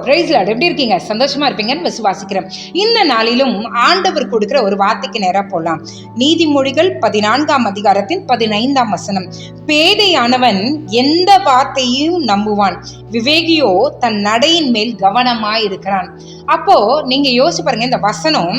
Price Lord. எப்படி இருக்கீங்க? சந்தோஷமா இருப்பீங்கன்னு விசுவாசிக்கிறேன். இந்த நாளிலும் ஆண்டவர் கொடுக்கிற ஒரு வார்த்தைக்கு நேரா போலாம். நீதிமொழிகள் 14ஆம் அதிகாரத்தின் 15ஆம் வசனம். பேதையானவன் எந்த வார்த்தையும் நம்புவான், விவேகியோ தன் நடையின் மேல் கவனமாய் இருக்கிறான். அப்போ நீங்க யோசிச்சு பாருங்க, இந்த வசனம்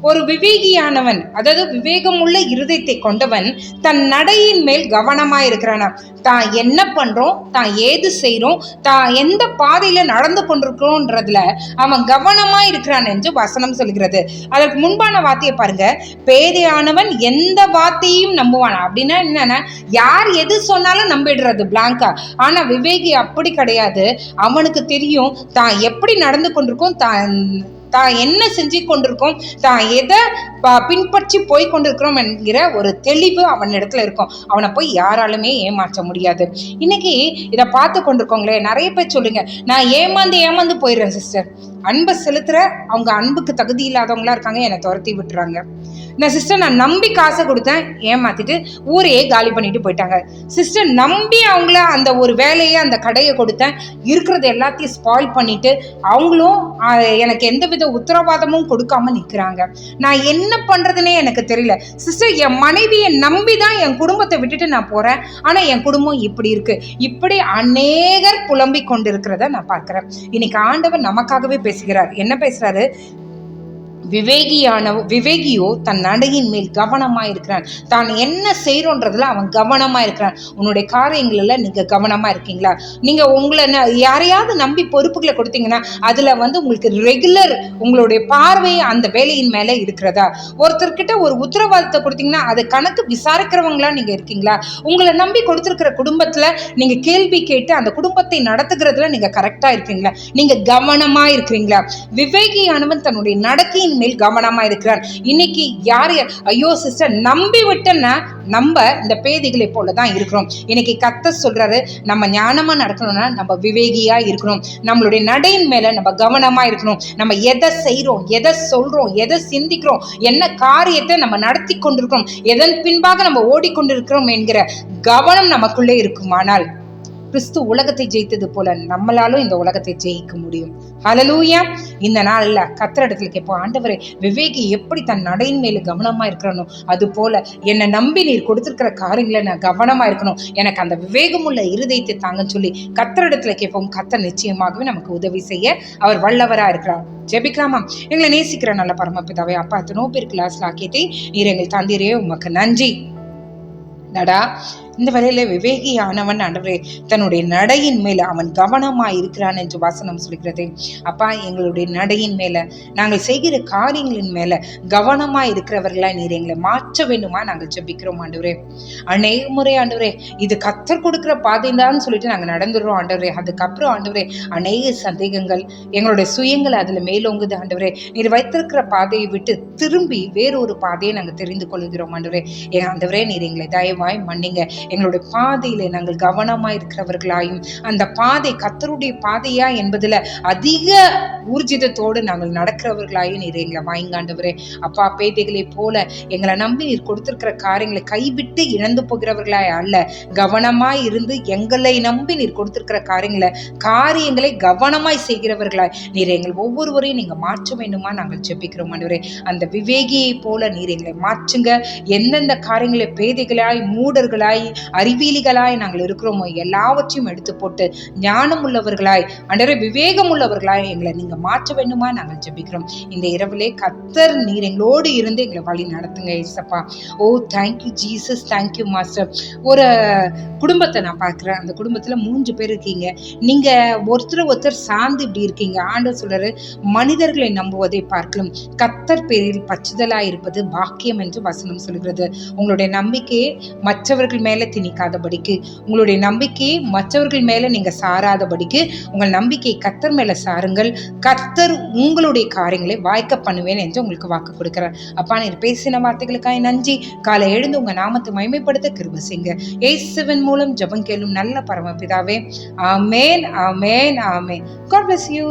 ஒரு விவேகியானவன், அதாவது விவேகம் உள்ள இருதயத்தை கொண்டவன் தன் நடையின் மேல் கவனமாய் இருக்கிறானா. தான் என்ன பண்றோம், தான் ஏது செய்யறோம், தான் எந்த பாதையில நடந்து கொண்டிருக்கிறோன்றதுல அவன் கவனமா இருக்கிறான் என்று வசனம் சொல்கிறது. அதற்கு முன்பான வார்த்தையை பாருங்க, பேதையானவன் எந்த வார்த்தையும் நம்புவான். அப்படின்னா என்னன்னா, யார் எது சொன்னாலும் நம்பிடுறது பிளாங்கா. ஆனா விவேகி அப்படி கிடையாது. அவனுக்கு தெரியும் தான் எப்படி நடந்து கொண்டிருக்கோம், தான் என்ன செஞ்சு கொண்டிருக்கோம், தான் எதை பின்பற்றி போய் கொண்டிருக்கிறோம் என்கிற ஒரு தெளிவு அவன் இடத்துல இருக்கும். அவனை போய் யாராலுமே ஏமாற்ற முடியாது. இன்னைக்கு இதை பார்த்து கொண்டிருக்கோங்களே, நிறைய பேர் சொல்லுங்க, நான் ஏமாந்து போயிடுறேன் சிஸ்டர். அன்பை செலுத்துற அவங்க அன்புக்கு தகுதி இல்லாதவங்களா இருக்காங்க, என்னை துரத்தி விட்டுறாங்க. நான் சிஸ்டர், நான் நம்பி காசை கொடுத்தேன், ஏமாத்திட்டு ஊரையே காலி பண்ணிட்டு போயிட்டாங்க. சிஸ்டர், நம்பி அவங்கள அந்த ஒரு வேலையை, அந்த கடையை கொடுத்தேன், இருக்கிறது எல்லாத்தையும் ஸ்பாயில் பண்ணிட்டு அவங்களும் எனக்கு எந்த வித உத்தரவாதமும் கொடுக்காம நிற்கிறாங்க. நான் என்ன பண்றதுன்னே எனக்கு தெரியல. சிஸ்டர், என் மனைவியை நம்பி தான் என் குடும்பத்தை விட்டுட்டு நான் போறேன், ஆனா என் குடும்பம் இப்படி இருக்கு. இப்படி அநேகர் புலம்பிக் கொண்டிருக்கிறத நான் பார்க்கிறேன். இன்னைக்கு ஆண்டவர் நமக்காகவே பேசுகிறார். என்ன பேசுறாரு? விவேகியோ தன் நடையின் மேல் கவனமா இருக்கிறான். தான் என்ன செய்யறோன்றதுல அவன் கவனமா இருக்கிறான். உன்னுடைய காரியங்கள்ல நீங்க கவனமா இருக்கீங்களா? நீங்க உங்களை யாரையாவது நம்பி பொறுப்புகளை கொடுத்தீங்கன்னா அதுல உங்களுக்கு ரெகுலர் உங்களுடைய பார்வை அந்த வேலையின் மேல இருக்கிறதா? ஒருத்தர்கிட்ட ஒரு உத்தரவாதத்தை கொடுத்தீங்கன்னா அது கணக்கு விசாரிக்கிறவங்களா நீங்க இருக்கீங்களா? உங்களை நம்பி கொடுத்திருக்கிற குடும்பத்துல நீங்க கேள்வி கேட்டு அந்த குடும்பத்தை நடத்துகிறதுல நீங்க கரெக்டா இருக்கீங்களா? நீங்க கவனமா இருக்கிறீங்களா? விவேகியானவன் தன்னுடைய நடக்கையின் மேல் கவனமா இருக்கிறான். இன்னைக்கு யாரு ஐயோ சிஸ்டர் நம்பி விட்டேன்னா நம்ம இந்த பேதைகளை போலதான் இருக்கிறோம். இன்னைக்கு கர்த்தர் சொல்றாரு, நம்ம ஞானமா நடக்கணும்னா நம்ம விவேகியா இருக்கணும். நம்மளுடைய நடையின் மேல நம்ம கவனமா இருக்கணும். நம்ம எதை செய்யறோம், எதை சொல்றோம், எதை சிந்திக்கிறோம், என்ன காரியத்தை நம்ம நடத்தி கொண்டிருக்கிறோம், எதன் பின்பாக நம்ம ஓடிக்கொண்டிருக்கிறோம் என்கிற கவனம் நமக்குள்ளே இருக்குமானால் கிறிஸ்து உலகத்தை ஜெயித்தது போல நம்மளாலும் இந்த உலகத்தை ஜெயிக்க முடியும். ஹல்லேலூயா. இந்த நாள்ல கர்த்தரிடத்துல கேட்போம், ஆண்டவரே, விவேகி எப்படி தன் நடையின் மேல கவனமா இருக்கணும், அது போல என்னை நம்பி நீர் கொடுத்திருக்கிற காரியங்களை நான் கவனமா இருக்கணும், எனக்கு அந்த விவேகம் உள்ள இருதயத்தை தாங்கன்னு சொல்லி கர்த்தரிடத்துல கேட்போம். கர்த்தர் நிச்சயமாகவே நமக்கு உதவி செய்ய அவர் வல்லவரா இருக்கிறார். ஜெபிக்கலாமா? எங்களை நேசிக்கிற நல்ல பரமபிதாவே, அப்பா, எத்தனோ பேருக்கு லாஸ்ல ஆக்கிட்டே நீர் எங்கள் தந்தீரே, உமக்கு நன்றி. நடா இந்த வேளையில விவேகியானவன் ஆண்டவரே தன்னுடைய நடையின் மேல அவன் கவனமா இருக்கிறான் என்று வசனம் சொல்கிறது. அப்பா, எங்களுடைய நடையின் மேல, நாங்கள் செய்கிற காரியங்களின் மேல கவனமா இருக்கிறவர்களா நீர் எங்களை மாற்ற வேண்டுமா நாங்கள் ஜெபிக்கிறோம் ஆண்டவரே. அநேக முறை ஆண்டவரே இது கர்த்தர் கொடுக்கிற பாதைதான்னு சொல்லிட்டு நாங்க நடந்துடுறோம் ஆண்டவரே. அதுக்கப்புறம் ஆண்டவரே அநேக சந்தேகங்கள், எங்களுடைய சுயங்கள் அதுல மேலோங்குது ஆண்டவரே. நீர் வைத்திருக்கிற பாதையை விட்டு திரும்பி வேறொரு பாதையை நாங்கள் தெரிந்து கொள்கிறோம் ஆண்டவரே. ஆண்டவரே, நீர் எங்களை தயவாய் மன்னிங்க. எங்களுடைய பாதையில நாங்கள் கவனமா இருக்கிறவர்களாயும், அந்த பாதை கர்த்தருடைய பாதையா என்பதுல அதிக ஊர்ஜிதத்தோடு நாங்கள் நடக்கிறவர்களாயும் நீர் எங்களை வாய்ங்காண்டவரே. அப்பா, பேதைகளை போல எங்களை நம்பி நீர் கொடுத்திருக்கிற காரியங்களை கைவிட்டு இழந்து போகிறவர்களாய் அல்ல, கவனமாய் இருந்து எங்களை நம்பி நீர் கொடுத்திருக்கிற காரியங்களை கவனமாய் செய்கிறவர்களாய் நீர் எங்கள் ஒவ்வொருவரையும் நீங்க மாற்ற வேண்டுமா நாங்கள் ஜெபிக்கிறோம் ஆண்டவரே. அந்த விவேகியை போல நீர் எங்களை மாற்றுங்க. எந்தெந்த காரியங்களை பேதைகளாய், மூடர்களாய், அறிவியலிகளாய் நாங்கள் இருக்கிறோமோ எல்லாவற்றையும் எடுத்து போட்டு ஞானம் உள்ளவர்களாய், ஆண்டவரே விவேகம் உள்ளவர்களாய் எங்களை நீங்க மாற்ற வேண்டுமா நாங்கள் ஜெபிக்கிறோம். இந்த இரவிலே கர்த்தர் நீர் எங்களோடு இருந்து எங்களை வழி நடத்துங்க ஏசப்பா. ஓ தேங்க்யூ ஜீசஸ், தேங்க்யூ மாஸ்டர். ஒரு குடும்பத்தை நான் பார்க்கிறேன். அந்த குடும்பத்துல 3 பேர் இருக்கீங்க. நீங்க ஒருத்தர் சார்ந்து இப்படி இருக்கீங்க. ஆண்டவர் சொல்றாரு, மனிதர்களை நம்புவதை பார்க்கலாம் கர்த்தர் பேரில் பச்சுதலாய் இருப்பது பாக்கியம் என்று வசனம் சொல்கிறது. உங்களுடைய நம்பிக்கையை மற்றவர்கள் மேல திணிக்காதபடிக்கு, உங்களுடைய நம்பிக்கையை மற்றவர்கள் மேல நீங்க சாராதபடிக்கு உங்கள் நம்பிக்கையை கர்த்தர் மேல சாருங்கள். கர்த்தர் உங்களுடைய காரியங்களை வாய்க்க பண்ணுவேன் என்று உங்களுக்கு வாக்கு கொடுக்கிறார். அப்பா, நீர் பேசின வார்த்தைகளுக்காக நன்றி. காலை எழுந்து உங்க நாமத்தை மகிமைப்படுத்த கிருபை செய்யுங்க. இயேசுவின் மூலம் ஜெபம் கேளும் நல்ல பரமபிதாவே. ஆமென், ஆமென், ஆமென். God bless you.